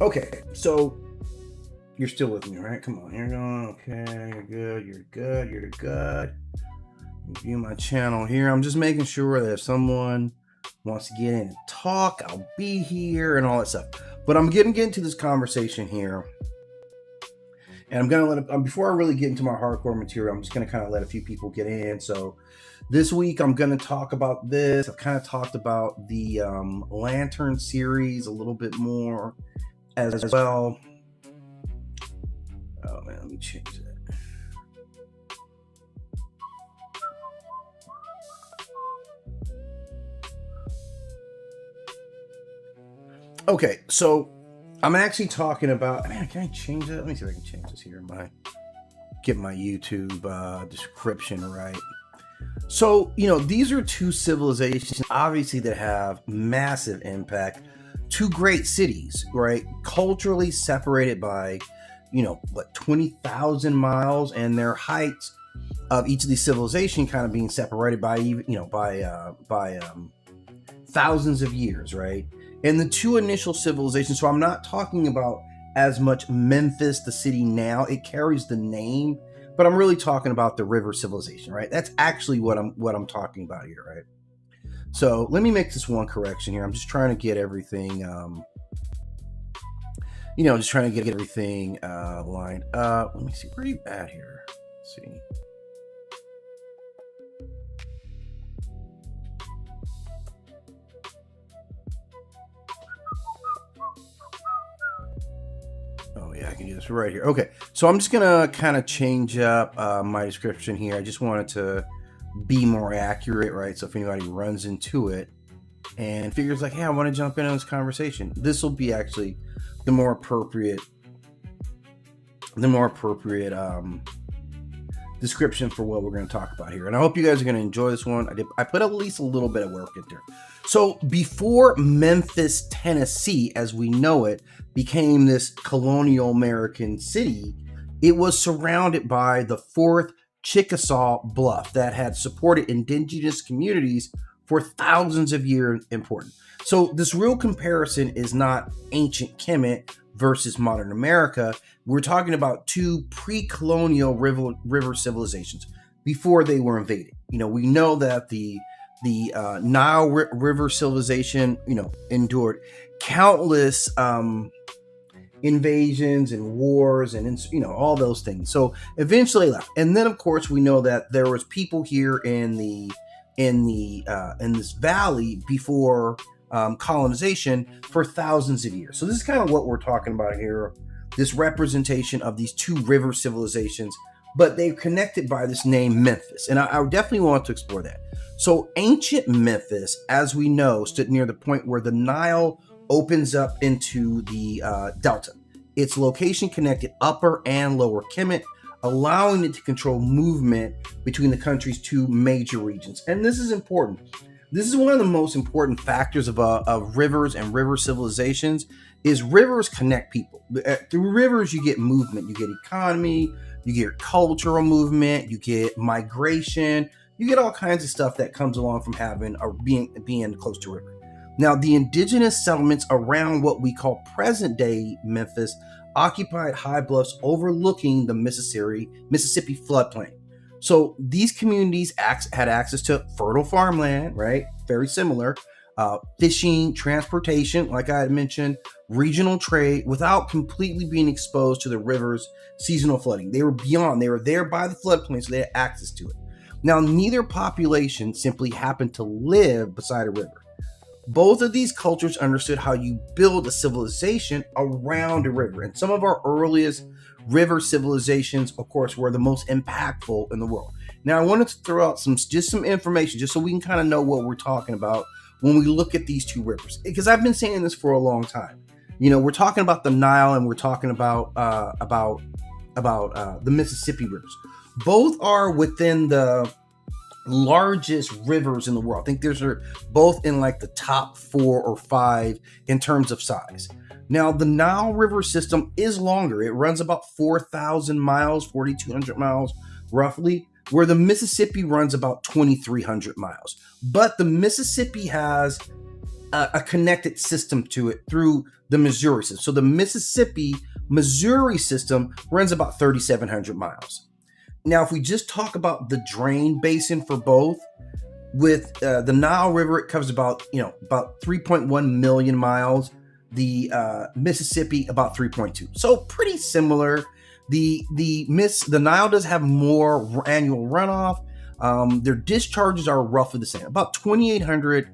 Okay, so you're still with me, right? Come on, you're going. Okay, you're good. You're good. You're good. View my channel here. I'm just making sure that if someone wants to get in and talk, I'll be here and all that stuff. But I'm getting into this conversation here, and I'm gonna let before I really get into my hardcore material, I'm just gonna kind of let a few people get in. So this week I'm gonna talk about this. I've kind of talked about the Lantern series a little bit more as well. Oh man, let me change that. Okay, so I'm actually talking about. Man, can I change that? Let me see if I can change this here. Get my YouTube description right. So these are two civilizations, obviously, that have massive impact. Two great cities, right? Culturally separated by 20,000 miles, and their heights of each of these civilizations kind of being separated by thousands of years, right? And the two initial civilizations. So I'm not talking about as much Memphis, the city now. It carries the name, but I'm really talking about the river civilization, right? That's actually what I'm talking about here, right? So let me make this one correction here. I'm just trying to get everything, just trying to get everything lined up. Let me see, where are you at here? Let's see. Oh yeah, I can do this right here. Okay, so I'm just gonna kind of change up my description here. I just wanted to be more accurate, right? So if anybody runs into it and figures like, hey, I want to jump in on this conversation, this will be actually the more appropriate description for what we're going to talk about here. And I hope you guys are going to enjoy this one. I put at least a little bit of work in there. So before Memphis, Tennessee, as we know it, became this colonial American city, it was surrounded by the Fourth Chickasaw Bluff that had supported indigenous communities for thousands of years. Important. So this real comparison is not ancient Kemet versus modern America. We're talking about two pre-colonial river civilizations before they were invaded. We know that the Nile River civilization, endured countless invasions and wars and all those things. So eventually left, and then of course we know that there was people here in this valley before colonization for thousands of years. So this is kind of what we're talking about here. This representation of these two river civilizations, but they're connected by this name Memphis, and I definitely want to explore that. So ancient Memphis, as we know, stood near the point where the Nile opens up into the delta. Its location connected upper and lower Kemet, allowing it to control movement between the country's two major regions. And this is important. This is one of the most important factors of rivers and river civilizations. Is rivers connect people. Through rivers, you get movement, you get economy, you get cultural movement, you get migration, you get all kinds of stuff that comes along from having or being close to a river. Now, the indigenous settlements around what we call present-day Memphis occupied high bluffs overlooking the Mississippi floodplain. So these communities had access to fertile farmland, right? Very similar. Fishing, transportation, like I had mentioned, regional trade, without completely being exposed to the river's seasonal flooding. They were there by the floodplain, so they had access to it. Now, neither population simply happened to live beside a river. Both of these cultures understood how you build a civilization around a river. And some of our earliest river civilizations, of course, were the most impactful in the world. Now, I wanted to throw out some information just so we can kind of know what we're talking about when we look at these two rivers. Because I've been saying this for a long time. We're talking about the Nile and we're talking about the Mississippi rivers. Both are within the largest rivers in the world. I think these are both in like the top 4 or 5 in terms of size. Now, the Nile River system is longer. It runs about 4,000 miles, 4,200 miles roughly, where the Mississippi runs about 2,300 miles. But the Mississippi has a connected system to it through the Missouri system. So the Mississippi-Missouri system runs about 3,700 miles. Now, if we just talk about the drain basin for both, with the Nile River, it covers about 3.1 million miles. The Mississippi, about 3.2. So pretty similar. The Nile does have more annual runoff. Their discharges are roughly the same, about 2,800.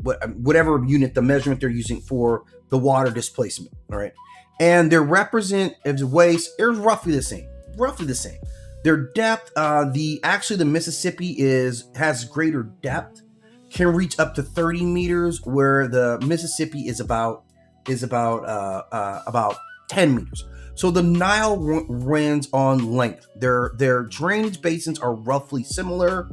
Whatever unit, the measurement they're using for the water displacement. All right, and their representative waste is roughly the same. Their depth, the Mississippi has greater depth, can reach up to 30 meters, where the Mississippi is about 10 meters. So the Nile runs on length. Their drainage basins are roughly similar.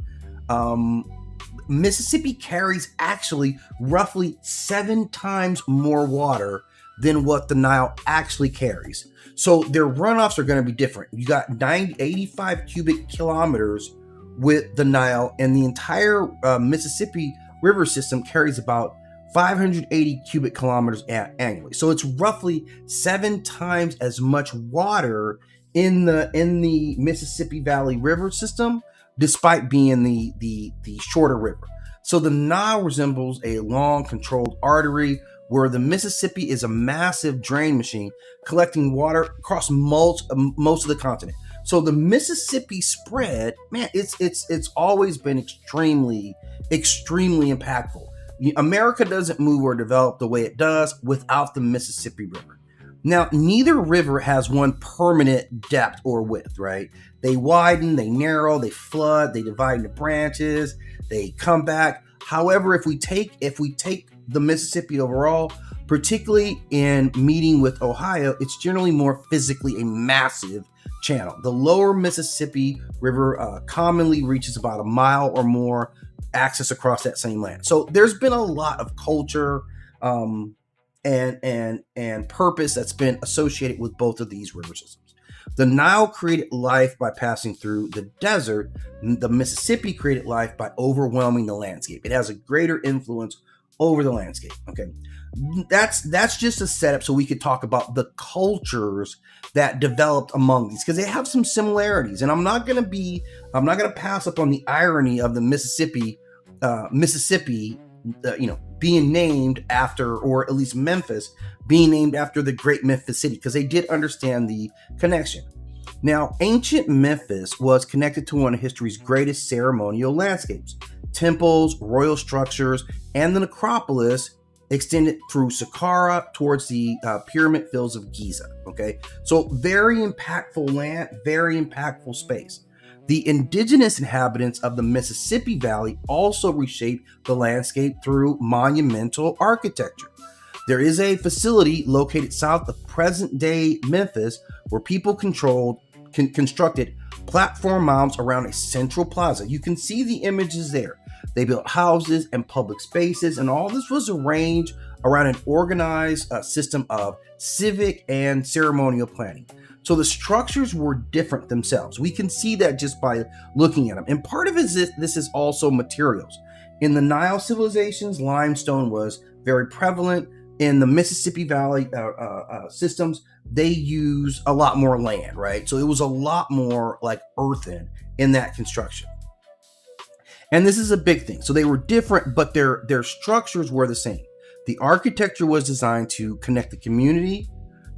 Mississippi carries actually roughly 7 times more water than what the Nile actually carries. So their runoffs are going to be different. You got 85 cubic kilometers with the Nile, and the entire Mississippi River system carries about 580 cubic kilometers annually. So it's roughly 7 times as much water in the Mississippi Valley River system, despite being the shorter river. So the Nile resembles a long controlled artery, where the Mississippi is a massive drain machine collecting water across most of the continent. So the Mississippi spread, man, it's always been extremely impactful. America doesn't move or develop the way it does without the Mississippi River. Now, neither river has one permanent depth or width, right? They widen, they narrow, they flood, they divide into branches, they come back. However, if we take the Mississippi overall, particularly in meeting with Ohio, it's generally more physically a massive channel. The lower Mississippi River commonly reaches about a mile or more access across that same land. So there's been a lot of culture and purpose that's been associated with both of these river systems. The Nile created life by passing through the desert. The Mississippi created life by overwhelming the landscape. It has a greater influence over the landscape. Okay, that's just a setup so we could talk about the cultures that developed among these, because they have some similarities. And I'm not gonna pass up on the irony of the Mississippi being named after, or at least Memphis being named after the great Memphis city, because they did understand the connection. Now, ancient Memphis was connected to one of history's greatest ceremonial landscapes. Temples, royal structures, and the necropolis extended through Saqqara towards the pyramid fields of Giza. Okay, so very impactful land, very impactful space. The indigenous inhabitants of the Mississippi Valley also reshaped the landscape through monumental architecture. There is a facility located south of present-day Memphis where people constructed platform mounds around a central plaza. You can see the images there. They built houses and public spaces, and all this was arranged around an organized system of civic and ceremonial planning. So the structures were different themselves. We can see that just by looking at them. And part of this is also materials. In the Nile civilizations, limestone was very prevalent. In the Mississippi Valley systems, they use a lot more land, right? So it was a lot more like earthen in that construction. And this is a big thing. So they were different, but their structures were the same. The architecture was designed to connect the community,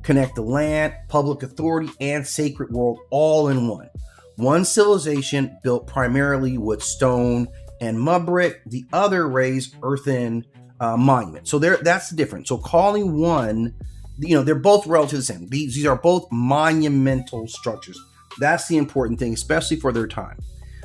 connect the land, public authority, and sacred world all in one. One civilization built primarily with stone and mud brick, the other raised earthen monument. So that's the difference. So calling one, they're both relatively the same. These are both monumental structures. That's the important thing, especially for their time.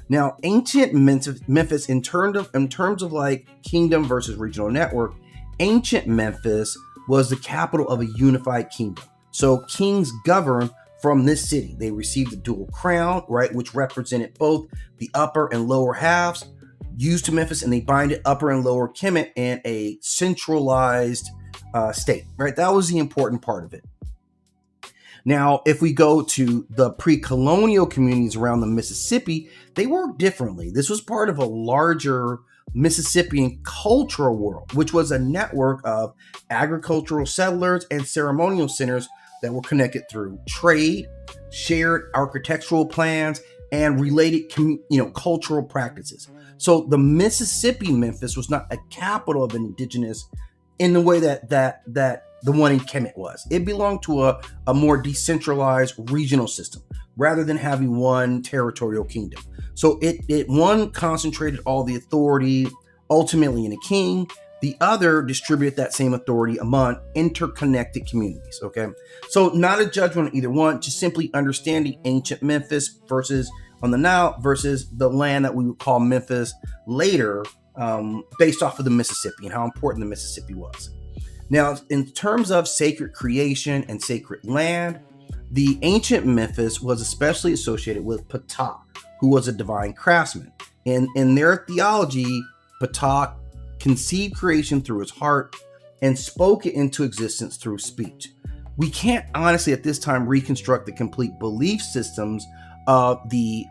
Now, ancient Memphis, in terms of like kingdom versus regional network, ancient Memphis was the capital of a unified kingdom. So kings governed from this city. They received the dual crown, right, which represented both the upper and lower halves, used to Memphis, and they binded upper and lower Kemet in a centralized state, right? That was the important part of it. Now, if we go to the pre-colonial communities around the Mississippi, they worked differently. This was part of a larger Mississippian cultural world, which was a network of agricultural settlers and ceremonial centers that were connected through trade, shared architectural plans, and related cultural practices. So the Mississippi Memphis was not a capital of Indigenous in the way that the one in Kemet was. It belonged to a more decentralized regional system rather than having one territorial kingdom. So it one concentrated all the authority ultimately in a king. The other distributed that same authority among interconnected communities. Okay, so not a judgment on either one, just simply understanding ancient Memphis versus on the Nile versus the land that we would call Memphis later, based off of the Mississippi and how important the Mississippi was. Now, in terms of sacred creation and sacred land, the ancient Memphis was especially associated with Ptah, who was a divine craftsman. In their theology, Ptah conceived creation through his heart and spoke it into existence through speech. We can't honestly at this time reconstruct the complete belief systems of the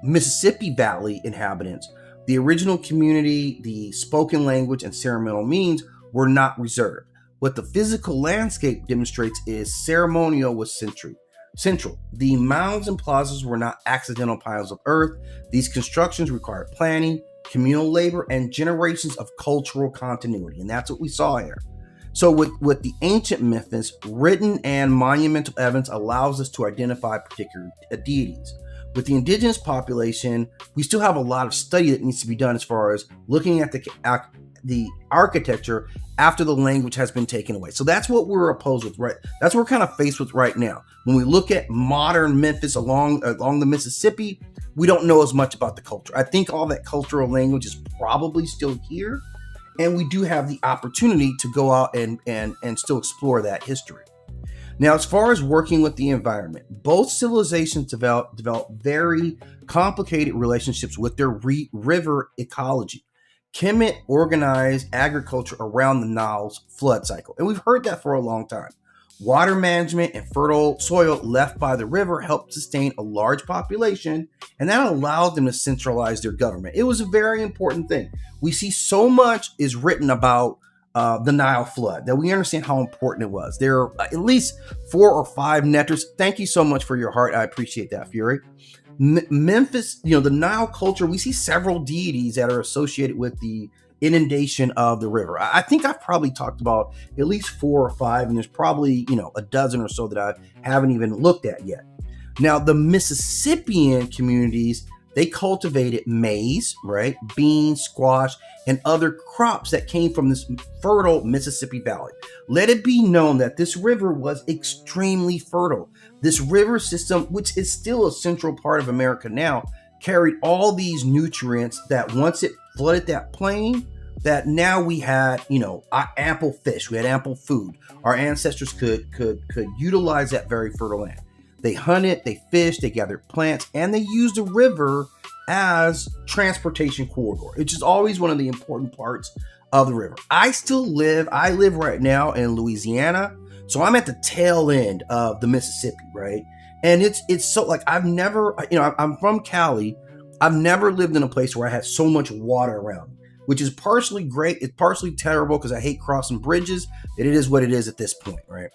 Mississippi Valley inhabitants. The original community, the spoken language, and ceremonial means were not reserved. What the physical landscape demonstrates is ceremonial was central. The mounds and plazas were not accidental piles of earth. These constructions required planning, communal labor, and generations of cultural continuity. And that's what we saw here. So with the ancient Memphis, written and monumental evidence allows us to identify particular deities. With the indigenous population, we still have a lot of study that needs to be done as far as looking at the architecture after the language has been taken away. So that's what we're opposed with, right? That's what we're kind of faced with right now. When we look at modern Memphis along the Mississippi, we don't know as much about the culture. I think all that cultural language is probably still here, and we do have the opportunity to go out and still explore that history. Now, as far as working with the environment, both civilizations developed very complicated relationships with their river ecology. Kemet organized agriculture around the Nile's flood cycle, and we've heard that for a long time. Water management and fertile soil left by the river helped sustain a large population, and that allowed them to centralize their government. It was a very important thing. We see so much is written about the Nile flood that we understand how important it was. There are at least 4 or 5 nectars. Thank you so much for your heart. I appreciate that, Fury. Memphis, the Nile culture, we see several deities that are associated with the inundation of the river. I think I've probably talked about at least 4 or 5, and there's probably, a dozen or so that I haven't even looked at yet. Now, the Mississippian communities, they cultivated maize, right? Beans, squash, and other crops that came from this fertile Mississippi Valley. Let it be known that this river was extremely fertile. This river system, which is still a central part of America now, carried all these nutrients that once it flooded that plain, that now we had, ample fish, we had ample food. Our ancestors could utilize that very fertile land. They hunted, they fished, they gathered plants, and they used the river as transportation corridor. It's just always one of the important parts of the river. I live right now in Louisiana, so I'm at the tail end of the Mississippi, right? And it's so like I'm from Cali. I've never lived in a place where I had so much water around me, which is partially great. It's partially terrible because I hate crossing bridges. It is what it is at this point, right?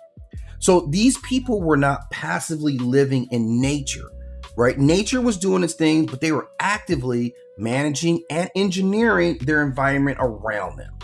So these people were not passively living in nature, right? Nature was doing its thing, but they were actively managing and engineering their environment around them.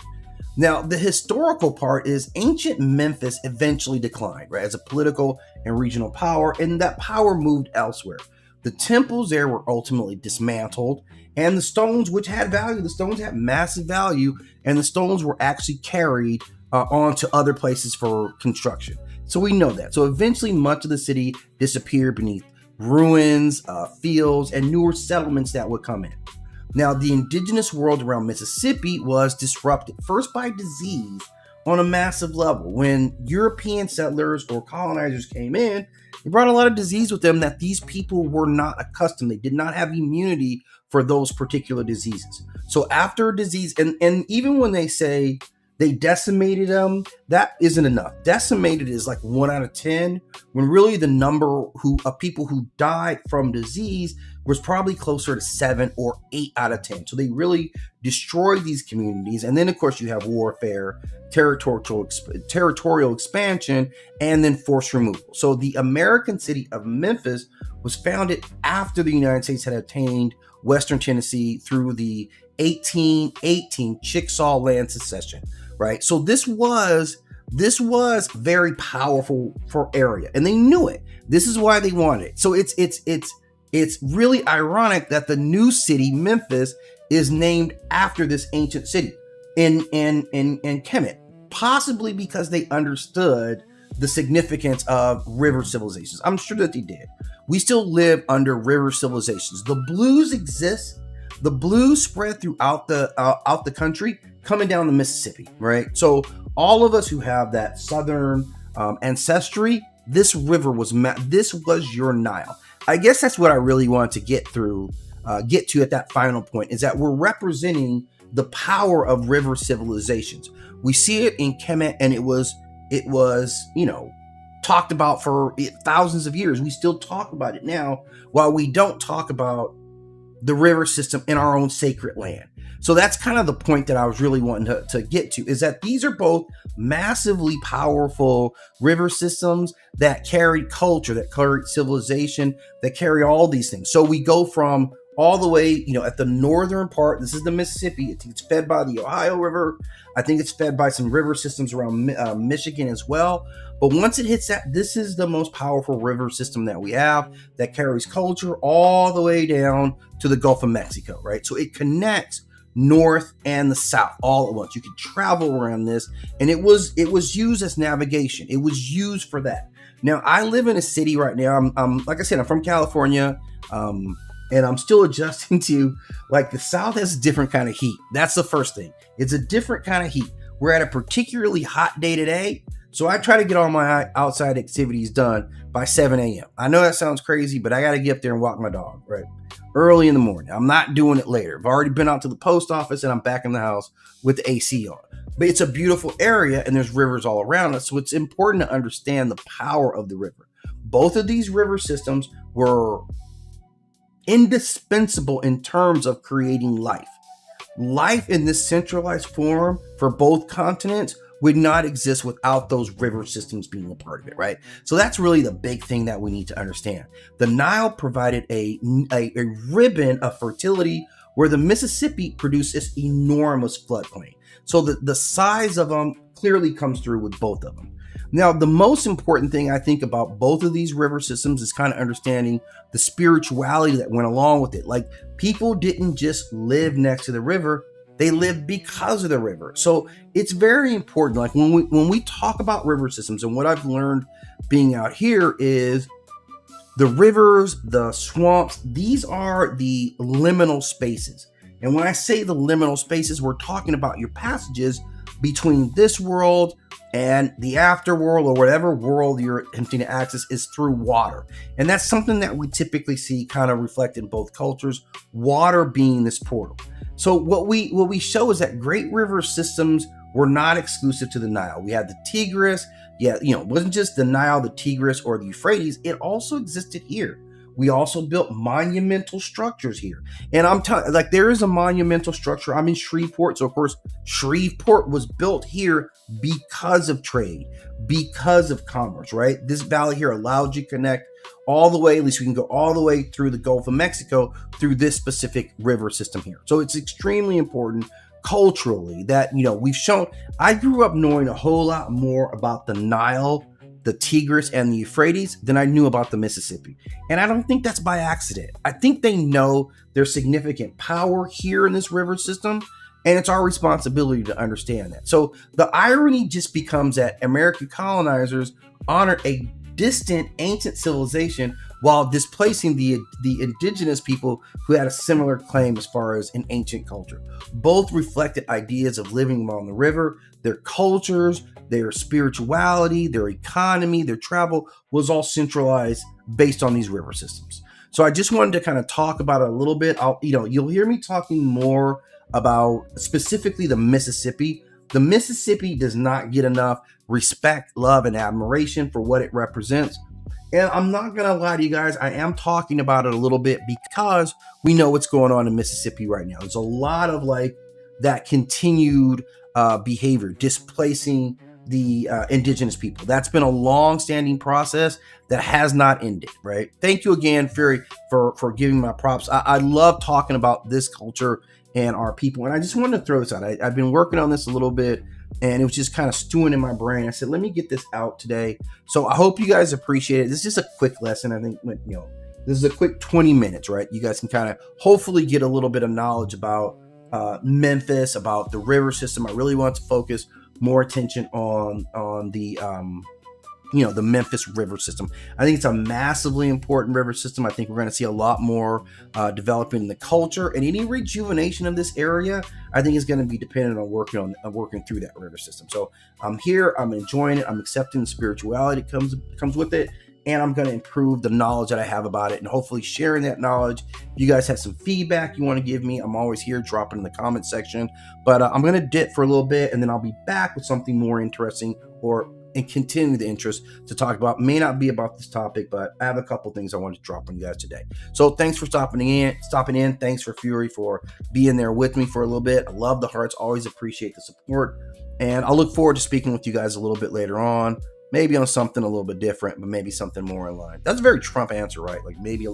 Now, the historical part is ancient Memphis eventually declined, right, as a political and regional power, and that power moved elsewhere. The temples there were ultimately dismantled, and the stones, which had value, the stones had massive value, and the stones were actually carried on to other places for construction. So we know that. So eventually much of the city disappeared beneath ruins, fields, and newer settlements that would come in. Now, the indigenous world around Mississippi was disrupted, first by disease on a massive level. When European settlers or colonizers came in, they brought a lot of disease with them that these people were not accustomed. They did not have immunity for those particular diseases. So after a disease, and even when they say They decimated them. That isn't enough. Decimated is like 1 out of 10, when really the number of people who died from disease was probably closer to 7 or 8 out of 10. So they really destroyed these communities. And then, of course, you have warfare, territorial expansion, and then forced removal. So the American city of Memphis was founded after the United States had attained Western Tennessee through the 1818 Chickasaw land secession, right? So this was very powerful for area, and they knew it. This is why they wanted it. So it's really ironic that the new city, Memphis, is named after this ancient city in Kemet, possibly because they understood the significance of river civilizations. I'm sure that they did. We still live under river civilizations. The blues exist. The blues spread throughout the country, coming down the Mississippi, right? So all of us who have that southern ancestry, this river was this was your Nile. I guess that's what I really wanted to get to at that final point, is that we're representing the power of river civilizations. We see it in Kemet, and it was talked about for thousands of years. We still talk about it now, while we don't talk about the river system in our own sacred land. So that's kind of the point that I was really wanting to get to, is that these are both massively powerful river systems that carry culture, that carry civilization, that carry all these things. So we go from all the way, at the northern part, this is the Mississippi. It's fed by the Ohio River. I think it's fed by some river systems around Michigan as well. But once it hits that, this is the most powerful river system that we have, that carries culture all the way down to the Gulf of Mexico, right? So it connects north and the south all at once. You can travel around this, and it was used as navigation. It was used for that. Now, I live in a city right now. I'm like I said, I'm from California. And I'm still adjusting to, like, the South has a different kind of heat. That's the first thing. It's a different kind of heat. We're at a particularly hot day today, so I try to get all my outside activities done by 7 a.m. I know that sounds crazy, but I got to get up there and walk my dog, right? Early in the morning. I'm not doing it later. I've already been out to the post office, and I'm back in the house with the AC on. But it's a beautiful area, and there's rivers all around us, so it's important to understand the power of the river. Both of these river systems were indispensable in terms of creating life. Life in this centralized form for both continents would not exist without those river systems being a part of it, right? So that's really the big thing that we need to understand. The Nile provided a ribbon of fertility where the Mississippi produced this enormous floodplain. So the size of them clearly comes through with both of them. Now, the most important thing I think about both of these river systems is kind of understanding the spirituality that went along with it. Like, people didn't just live next to the river, they lived because of the river. So it's very important. Like, when we talk about river systems, and what I've learned being out here is the rivers, the swamps, these are the liminal spaces. And when I say the liminal spaces, we're talking about your passages between this world and the afterworld, or whatever world you're attempting to access, is through water. And that's something that we typically see kind of reflected in both cultures, water being this portal. So what we show is that great river systems were not exclusive to the Nile. We had the Tigris. Yeah, it wasn't just the Nile, the Tigris, or the Euphrates. It also existed here. We also built monumental structures here. And I'm telling, like, there is a monumental structure. I'm in Shreveport. So, of course, Shreveport was built here because of trade, because of commerce, right? This valley here allowed you to connect all the way, at least we can go all the way through the Gulf of Mexico through this specific river system here. So it's extremely important culturally that, we've shown. I grew up knowing a whole lot more about the Nile, the Tigris, and the Euphrates than I knew about the Mississippi. And I don't think that's by accident. I think they know there's significant power here in this river system, and it's our responsibility to understand that. So the irony just becomes that American colonizers honored a distant ancient civilization while displacing the indigenous people who had a similar claim as far as an ancient culture. Both reflected ideas of living along the river. Their cultures, their spirituality, their economy, their travel was all centralized based on these river systems. So I just wanted to kind of talk about it a little bit. You'll hear me talking more about specifically the Mississippi, the Mississippi does not get enough respect, love, and admiration for what it represents. And I'm not going to lie to you guys, I am talking about it a little bit because we know what's going on in Mississippi right now. There's a lot of like that continued behavior, displacing the indigenous people. That's been a long-standing process that has not ended, right? Thank you again, Fury, for giving my props. I love talking about this culture and our people. And I just wanted to throw this out. I've been working on this a little bit, and it was just kind of stewing in my brain. I said, let me get this out today. So I hope you guys appreciate it. This is just a quick lesson. I think, this is a quick 20 minutes, right? You guys can kind of hopefully get a little bit of knowledge about Memphis, about the river system. I really want to focus more attention on the the Memphis river system. I think it's a massively important river system. I think we're going to see a lot more developing in the culture, and any rejuvenation of this area, I think, is going to be dependent on working through that river system. So I'm here, I'm enjoying it, I'm accepting the spirituality that comes with it, and I'm going to improve the knowledge that I have about it, and hopefully sharing that knowledge. If you guys have some feedback you want to give me, I'm always here. Drop it in the comment section. But I'm going to dip for a little bit, and then I'll be back with something more interesting and continue the interest to talk about. May not be about this topic, but I have a couple things I want to drop on you guys today. So thanks for stopping in. Thanks for Fury for being there with me for a little bit. I love the hearts. Always appreciate the support. And I'll look forward to speaking with you guys a little bit later on. Maybe on something a little bit different, but maybe something more in line. That's a very Trump answer, right? Like maybe a